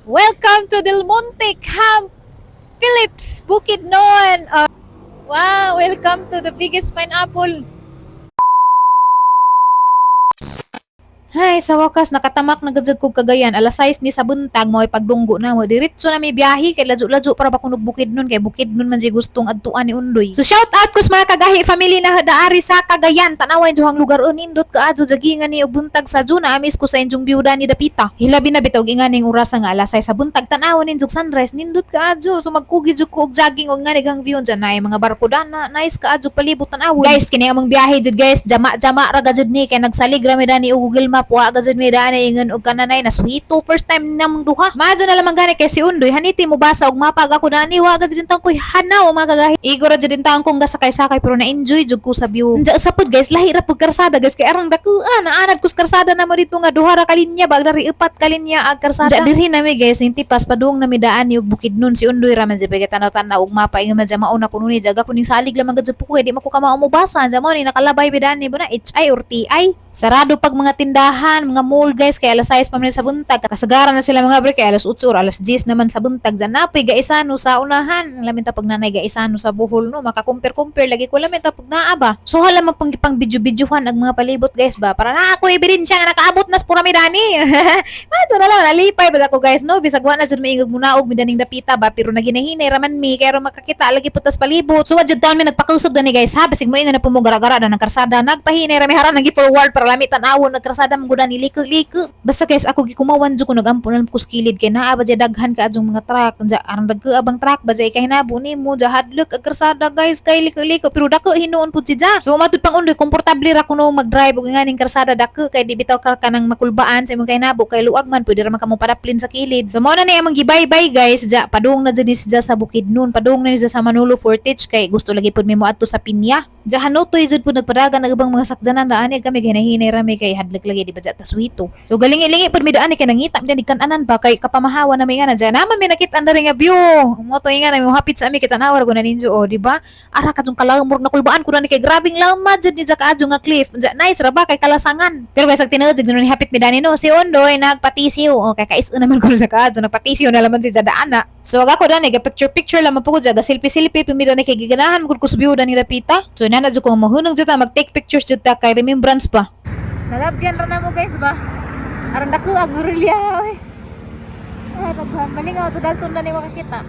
Welcome to Del Monte Camp Philips, Bukidnon. Wow, welcome to the biggest pineapple. Hay, sa wakas nakatamak na gadzag kog Cagayan. Alas 6 ni sa buntag mo ay pagdunggo na mo. Diretso na may biyahe kay lajo-lajo para bakunog Bukidnon kay Bukidnon man di gustong adtuan ni Undoy. So shout out ko sa mga kagahi family na daari sa Cagayan. Tanaway johang lugar nindot kaadto jagingan ni og buntag sa Juna amis ko sa injong byuda ni Dapita. Hilabi na bitaw gingan ning oras nga alas 6 sa buntag tanawon ninjog sunrise nindot kaadto. So magkugi jud ko og jogging og nganigang view dyan na mga barko dana nice kaadto palibot tanawon. Guys kini among biyahe jud guys. Jama ra gajud ni kay nagsalig ra mi dani og Google Map wa gajud mi dani ingon og kananay na sweeto first time namong duha. Madyo na lamang gani kay si Undoy haniti mo basa og mapag ako dani wa gajud din taong koy hanaw mga kagahi. Igor ra jud din taong kong gasakay-sakay pero na-enjoy jud ko sa view. Nja sa pud guys lahi ra pud karsada guys kay arang dakuan naanad kus karsada na mo dito nga duha ra ka linya bag dari 4 ka linya ag karsada. Nja dirhi nami guys ning tipas padung nami daan ni og Bukidnon si Undoy ra man jud bagay tanaw-tanaw og mapa ingon man jama una kuno ni jaga kuning salig lamang gajud po di mo ko kamao mo basa jamo ni nakalabay bidan ni buna HI or TI. Sarado pag mga tindahan, mga mall guys kay alas 6 pa man sa buntag. Kasagaran na sila mga break kay alas 8 or alas 10 naman sa buntag. Janapoy gaisano sa unahan. Lamin ta pag nanay gaisano sa buhol no, maka-compare lagi ko lamin ta pag naaba. So hala man pang video-videohan ang mga palibot guys ba para na ako ebidensya nga nakaabot nas pura mi dani. Mato na lang nalipay ba ako guys no, bisag wa na jud maingog muna og midaning Dapita ba pero naginahinay raman mi kay ro makakita lagi putas palibot. So wa jud taon mi nagpakusog dani guys ha bisig mo ingon na pumugara-gara na ng karsada nagpahinay ra mi haran nagi forward para lami tan-awon nagkrasada man gudan ni liko-liko. Basta guys ako gikumawan jud ko nagampunan ko skilid kay naa ba daghan ka adjong mga truck ja arang dagko abang truck ba jay kay hinabo nimo ja hadlok ag karsada guys kay liko-liko pero dako hinuon pud si ja. So matud pang Undoy komportable ra kuno mag-drive og nganing karsada dako kay di bitaw ka kanang makulbaan sa imong kay hinabo kay luag man pwede ra man kamo padaplin sa kilid. So mao na ni among gibay-bye guys ja padung na jud ni si ja sa Bukidnon padung na ni sa Manolo Fortich kay gusto lagi pud mi moadto sa Pinya. Ja hanutoy jud pud nagpadagan ang ubang mga sakjanan daani kami ginahinay ra kay hadlok lagi di ba ta sweeto. So galingi-lingi pud mi daan kay nangita mi kan anan ba kay kapamahawa na mi nga na dyan naman mi nakit anda nga view. Mo to nga na mi hapit sa ami kita nawar ko na ninjo o di ba? Ara ka jung kalamor na kulbaan ko na ni kay grabing lama jud ni ja kaadyo nga cliff. Ja nice ra ba kay kalasangan. Pero guys ag tinuod jud ni hapit mi dani no si Undoy nagpatisiw o kay kais naman ko sa kaadyo nagpatisiw na laman si Jadaana. So aga ko dani ga picture lang mapugod ja ga selfie mi dani kay giganahan mo ko subyo dani Dapita. So nana jud ko mahunong jud ta mag take pictures jud ta kay remembrance pa. Nalabyan ra na mo guys ba? Aron dako ang gorilya oy. Ay daghan malingaw to dalton na ni makakita.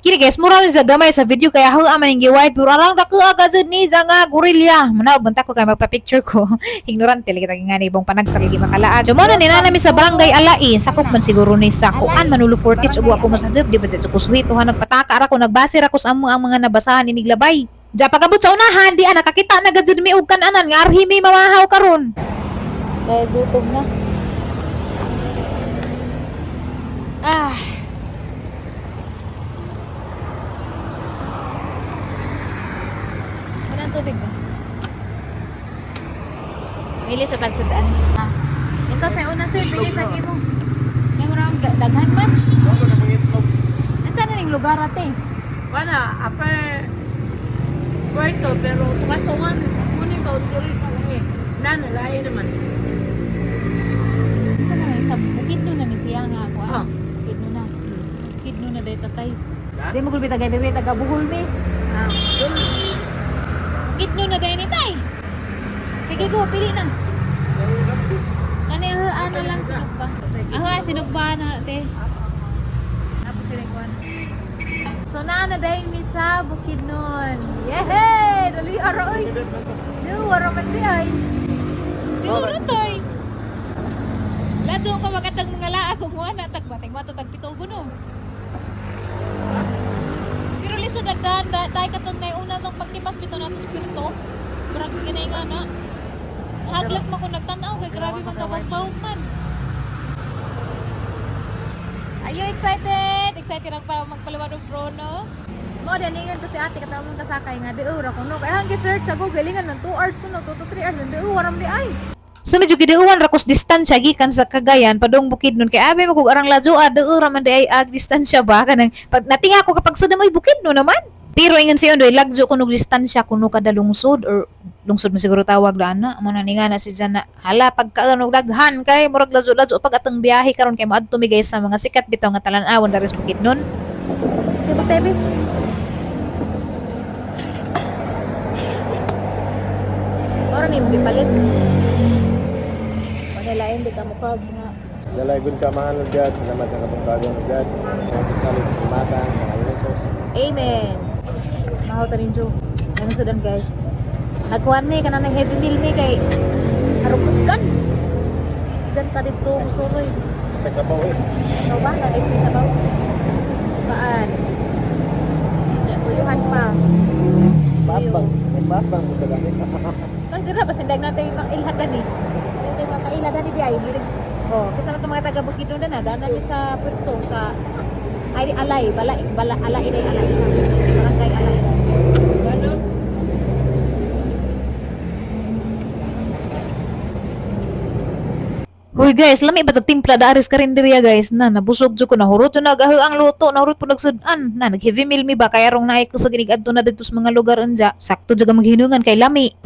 Kini guys, mura ni sa gamay sa video kaya ho aman ning giwide pero arang dako aga jud ni nga gorilya. Manaw banta ko kay magpa-picture ko. Ignorante lagi tagi nga ni ibong panagsal lagi makalaad. So mo na ni nami sa barangay Alai, sakop man siguro ni sa kuan Manolo Fortich ug ako masajeb di ba jud ko suwituhan nagpataka ra ko nagbase ra ko sa ang mga nabasahan ni Niglabay. Ja pagabot sa unahan di nakakita na gud mi og kan-anan nga arhi mi mamahaw karon. Dahil gutom na. Manang tubig ba? Bili sa tagsudaan. Yung kasi una sir, bili sa mo. Yung orang daghan man. Saan na ning lugar ate? Wala, upper Puerto, pero tumatungan sa kunin ka tuloy sa uwi. Nalaya naman. Saan na sa Bukidnon na ni siya nga ako. Bukidnon na. Bukidnon na dahil tatay. Di mo gulbi tagay diri taga Buhol mi. Bukidnon na dahil ni tay. Sige go, pili na. Ano lang sinugba. Sinugba na ate. Tapos sinugban. So na dahil mi sa Bukidnon. Yehey! Dali araw oy. Waro man di ay. Siguro toy. Lato ko makatag mga laa kung wala tagbateng mato tagpitugo no. Pero liso daghan tay katong nay una tong pagtipas bitaw nato spirito. Grabe kinay nga na. Haglak man ko nagtanaw kay grabe man kabang man. Are you excited? Excited ako para magpaliwad og Frono? Mo daningan ko si ate katawag mong kasakay nga di ura ko no. Kaya hanggang search sa Google lingan ng 2 hours ko no, 2 to 3 hours di waram di ay. So medyo gidiuwan ra kos distansya gikan sa Cagayan padung Bukidnon kay abi mo kog arang ladyo ura man di ay ag distansya ba kanang pag natinga ko kapag sa damoy Bukidnon naman. Pero ingon si Undoy lagjo kuno distansya kuno kada lungsod or lungsod mo siguro tawag da ana amo na ni nga na si Jana hala pagka ano daghan kay murag lazo-lazo pag atong biyahe karon kay moadto mi guys sa mga sikat bitaw nga talan-awon dari sa Bukidnon. Sige TV. Ora ni mo gipalit. Panilain di ka mukag nga. Dalagon ka mahal agad, salamat sa kapagbago agad. Isalit sa mata, sa kalisos. Amen. Maho ta rin jo. Ano sudan guys? Nagkuhan mi kana heavy meal mi kay harupuskan. Sudan pa dito musuroy. May sabaw eh. So ba nag ay sa baw? Kaan. Ya tuyuhan pa. Babang, may babang mo talaga. Kang dira ba sindag natin yung ilhadan ni. Hindi makailhadan ni di ay. Oh, kasama itong mga taga Bukidnon na daan namin sa Puerto sa ay alay, alay. Barangay alay. Balot. Hoy guys, lami ba timpla da aris karinderya guys na nabusog jud ko nahurot na nagahu ang luto nahurot po nagsudan na nag heavy meal mi ba kaya rong naik ko sa ginig adto na dito sa mga lugar anja sakto jud ang maghinungan kay lami.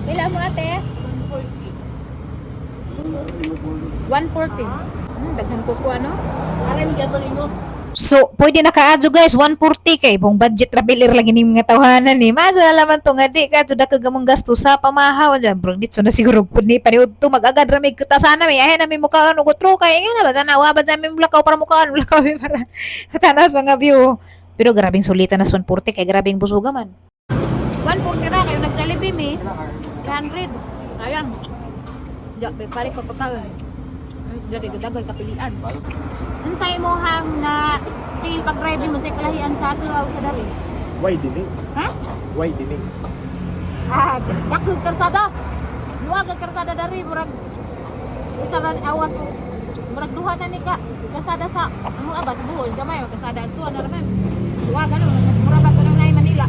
Pila mo ate? 140. Daghan ko ano? Aray, gabali mo. So, pwede na kaadyo guys, 140 kay bong budget traveler lagi ni mga tawhanan ni. Madyo na laman to nga di ka da kagamong gasto sa pamahaw dyan. Bro, ditso na siguro pud ni paniud to mag-agad ramig kita sana may ahen na may mukha ano gutro kay nga na ba sana wa ba dyan may mulakaw para mukha mulakaw para tanas mga view. Pero grabing sulitan na 140 kay grabing busuga man. 140 ra kayo nagdalibi mi. 100. Ayang. Diyak balik pagpagkaon. Jadi dagay kapilian. Unsay mo hang na feel pag driving mo sa kalahian sa ato aw sa dari? Why dining? Ha? Why dining? Ah, dakog karsada. Luwag ang karsada dari murag usaran awat murag duha na ni ka. Karsada sa amo aba sa buhol gamay karsada adto na ramen. Luwag ano murag ato nang nay Manila.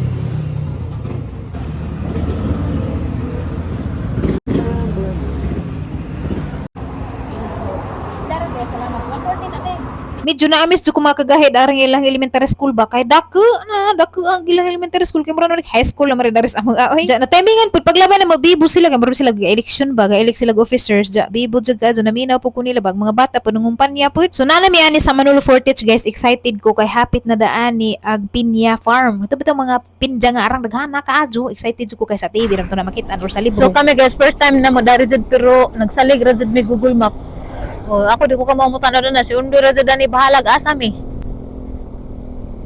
Medyo na amis ko makagahid arang ilang elementary school ba kay dako ang ilang elementary school kay mura na high school na mari daris among aoy. Ja na timingan pud paglaban na mabibo sila kay mura sila election ba ga elect sila officers ja bibo jud kadto na minaw po kunila bag mga bata po nangumpanya pud. So nala mi ani sa Manolo Fortich guys excited ko kay hapit na daan ni ag Pinya Farm. Ito bitong mga pinja nga arang daghana kaadyo excited jud ko kay sa TV ramto na makita or sa libro. So kami guys, first time na mo dari jud pero nagsalig ra jud mi Google Map. Oh, ako di ko kamamutan na doon na si Undo ra jud ani bahalag asa mi.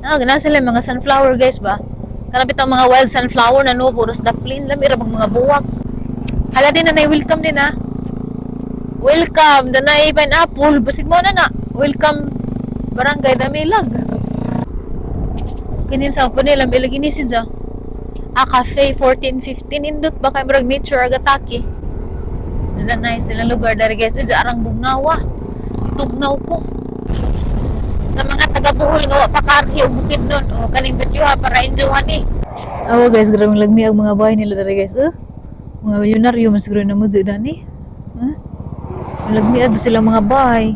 Gana sila mga sunflower guys ba? Kana bitang mga wild sunflower na no puros daplin lami ra mga buwak. Hala din na welcome din ha. Welcome na na pineapple basig mo na. Welcome barangay Damilag. Kinin sa po nila bilagi ni si Ja. Cafe 1415 indot ba kay murag nature agataki. Dala nice sila lugar dari guys. Uja arang bugnawa. Itugnaw ko. Sa mga taga-Bohol nga wa pa karhi og Bukidnon o kaning betyuha para enjoyan ni. Oh guys, grabe lagmi ang mga bahay nila dari guys. Mga milyonaryo man siguro na mudyo dani. Lagmi ad sila mga bahay.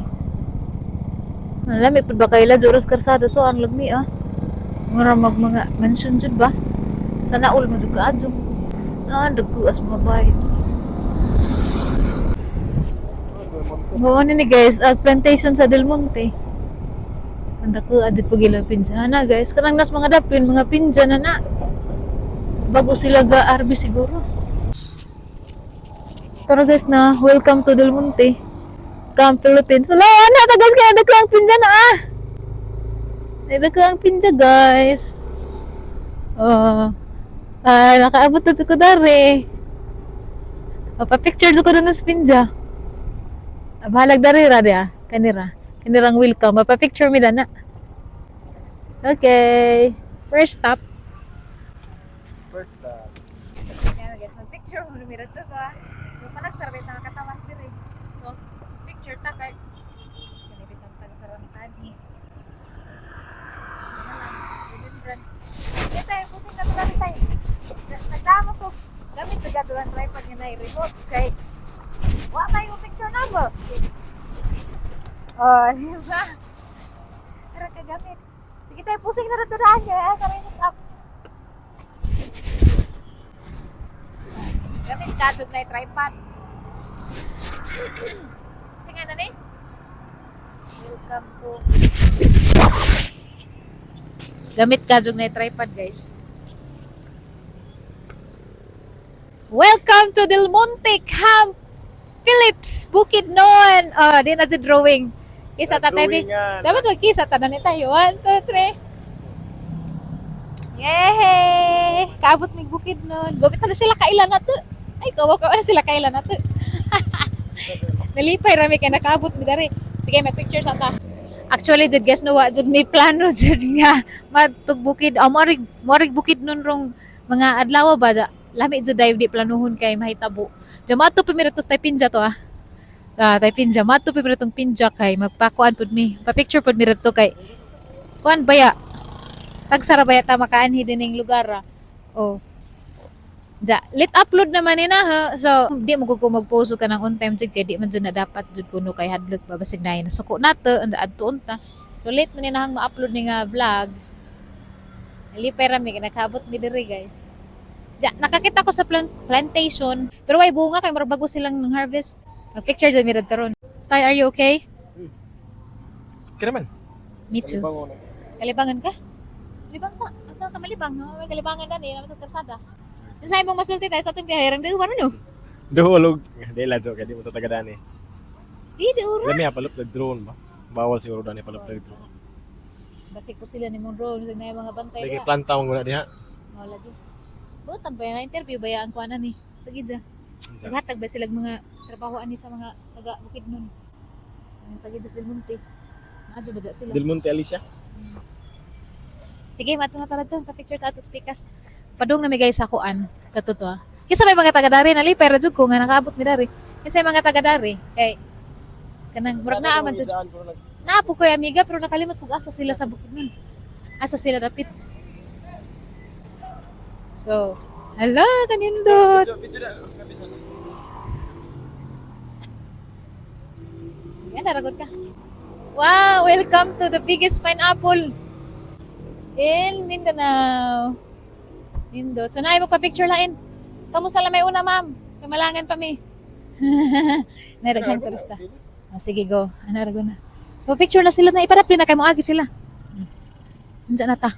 Lami pud ba kay la oras karsada to ang lagmi Mura mga mansion jud ba? Sana all mo jud kaadto. Dagko as mga bahay. Ano ni guys, plantation sa Del Monte. Anda ko adit pag ilang pinjana guys. Kanang nas mga dapin, mga pinjana na. Bago sila ga RB siguro. Tara guys na, welcome to Del Monte. Camp Philippines. Hello, ano ta guys, kaya nagko ang pinjana nagko ang pinja guys. Nakaabot na ko dari. Pa-picture ko doon sa pinja. Bahalag dari ra dia kanirang welcome mapa-picture mi dana. Okay, first stop. Yan guys, mag-picture mo mi ra to ka. Yung panagsarbe ta katawas diri. So, picture ta kay kanibit ang tagsarang tani. Kita yung pusin na tulang tayo. Nagdama ko. Gamit sa gatulan tripod nga na i-remote kay wa tayo picture na ba? Diba? Tara kagamit. Sige tayo, pusing na rin to daan niya. Tara yung up. Gamit kadug na tripod. Sige na ni. Welcome to. Gamit kadug na tripod, guys. Welcome to Del Monte Camp Philips Bukidnon. Oh, di na dyan drawing. Kisa ta tayo. Dapat magkisa ta na ni tayo. 1, 2, 3. Yehey! Kaabot mig Bukidnon. Babit na sila kailan na to. Ay, kawa na sila kailan na to. Nalipay rami kay nakaabot mi dari. Sige, may picture sa ta. Actually, jud guys, no, jud may plano jud nga matug bukid. Morig Bukidnon rong mga adlaw ba ja. Lami jud dayo di planuhon kay mahitabo. Jamato pimiratos tay pinja to ah. Tay pinja mato pimiratong pinja kay magpakuan pud mi. Pa-picture pud mi to kay kuan baya. Tagsara baya ta makaanhi dining lugar ah. Oh. Ja, let upload naman ni na ha. So, di mo ko mag-post ka ng on time jud kay di man jud na dapat jud kuno kay hadlok babasig na yun. Suko nato anda adto unta. So late man ni nahang ma-upload ni nga vlog. Nalipay rami kay nakabot mi diri guys. Ja, nakakita ko sa plantation. Pero way bunga kay murag bago silang nang harvest. Mag-picture dyan mi ron. Tay, are you okay? Kira man. Me too. Kalibangon. Kalibangan ka? Libang sa? Asa ka malibang? No? May kalibangan ka ni. Naman sa karsada. Yung sa'yo mong masulti tayo sa itong biyahirang doon. Ano? Duhulog. Dela jo kay di mo to tagadani. Di, doon. Lami palop nag drone ba? Bawal siguro dani palop nag drone. Basik po sila ni Monroe. Yung mga bantay Lagi na. planta mo guna diha. Wala lagi. Butan ba yan? Na-interview ba yan? Kuha na ni? Tagid dyan. Naghatag ba sila mga trabahoan ni sa mga taga-Bukidnon? Ang tagid sa Del Monte. Maadyo ba dyan sila? Del Monte Alicia. Sige, mato na talaga to. Pa-picture ta ato speakers. Padung na may guys sa kuan. Katuto ah. Kisa may mga taga-dari nalipay ra jud ko nga nakaabot ni dari. Kisa may mga taga-dari kay kanang murag naa man jud. Naapo ko amiga pero nakalimot kung asa sila sa Bukidnon. Asa sila dapit. So, hala, kanindot. Yan, naragot ka. Wow, welcome to the biggest pineapple in Mindanao. Nindot. So, naay mo pa picture lain. Kamusta lang may una, ma'am? Kamalangan pa mi. Naragang turista. Oh, sige, go. Narago na. So, picture na sila na iparapli na kay mo agi sila. Nandiyan na ta.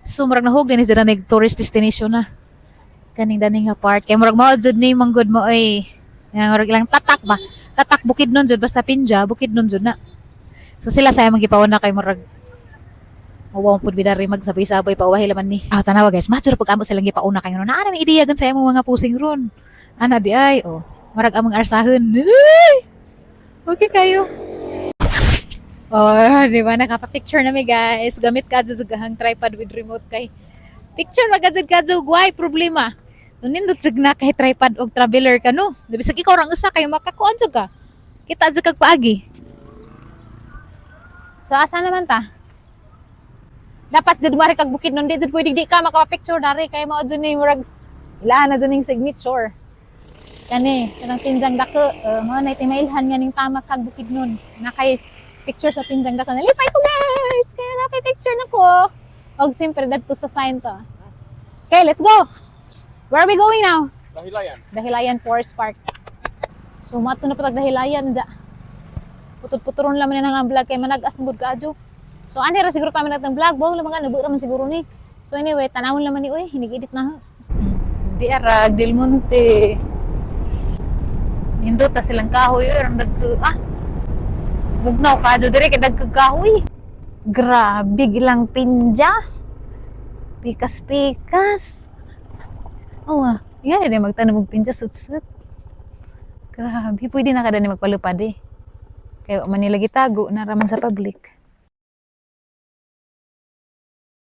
So, murag nahog din sila nag-tourist destination na. Kaning daning nga part. Kaya murag mao jud ni manggod mo ay. Yang murag ilang tatak ba? Tatak Bukidnon jud basta Pinja, Bukidnon jud na. So sila saya magipawon kay murag mawawang pud bidari magsabay-sabay pa uwahi laman mi. Tanawa guys, mature pag amo silang gipauna kay ngono. Naa na may ideya gan sa imong mga pusing ron. Ana di ay oh. Murag among arsahon. Ay! Okay kayo. Oh, di ba nakapa-picture na mi guys. Gamit ka jud hang tripod with remote kay. Picture ra gajud kadyo guay problema. So nindot jud na kay tripod og traveler ka no. Di bisag ikaw ra usa kay makakuan jud ka. Kita jud kag paagi. So asa naman ta? Dapat jud mari kag Bukidnon di jud pwede di ka makapa-picture dari kay mao jud ni murag ilaan na jud ning signature. Kani kanang pinjang dako mao na timailhan nga ning tama kag Bukidnon. Na kay picture sa pinjang dako. Nalipay ko guys. Kaya nga picture na ko. Og siyempre dadto sa sign to. Okay, let's go. Where are we going now? Dahilayan. Dahilayan Forest Park. So mato na patag Dahilayan ja. Putod-puturon lang man ang vlog kay managas mud kaadyo. So ani ra siguro ta man nagtang vlog, bo lang mga nabuo man siguro ni. So anyway, tanawon lang man ni oy, hinig-edit na. Di arag Del Monte. Nindot ta silang kahoy oy, rang bugnaw kadyo dire kay dagkag kahoy. Grabe gilang Pinja. Pikas-pikas. Oh, yan na magtanong og Pinja sut-sut. Grabe, pwede na kada ni magpalupad eh. Kaya man nila gitago na raman sa public.